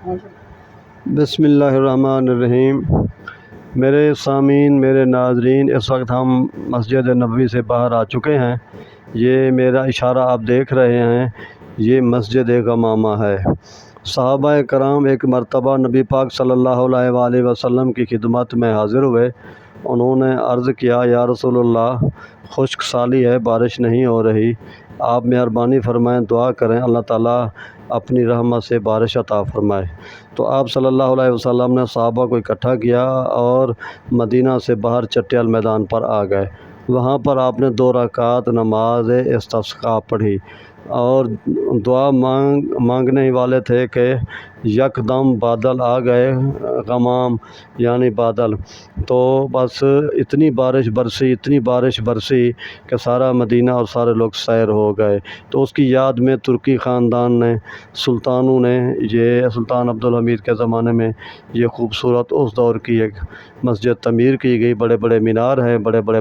بسم اللہ الرحمن الرحیم۔ میرے سامعین، میرے ناظرین، اس وقت ہم مسجد نبوی سے باہر آ چکے ہیں۔ یہ میرا اشارہ آپ دیکھ رہے ہیں، یہ مسجد غمامہ ہے۔ صحابہ کرام ایک مرتبہ نبی پاک صلی اللہ علیہ وآلہ وسلم کی خدمت میں حاضر ہوئے۔ انہوں نے عرض کیا، یا رسول اللہ، خشک سالی ہے، بارش نہیں ہو رہی، آپ مہربانی فرمائیں، دعا کریں، اللہ تعالیٰ اپنی رحمت سے بارش عطا فرمائے۔ تو آپ صلی اللہ علیہ وسلم نے صحابہ کو اکٹھا کیا اور مدینہ سے باہر چٹیل میدان پر آ گئے۔ وہاں پر آپ نے 2 رکعت نماز استسقاء پڑھی اور دعا مانگنے ہی والے تھے کہ یکدم بادل آ گئے، غمام یعنی بادل، تو بس اتنی بارش برسی کہ سارا مدینہ اور سارے لوگ سیر ہو گئے۔ تو اس کی یاد میں ترکی خاندان نے، سلطانوں نے، یہ سلطان عبدالحمید کے زمانے میں یہ خوبصورت اس دور کی ایک مسجد تعمیر کی گئی۔ بڑے بڑے مینار ہیں، بڑے بڑے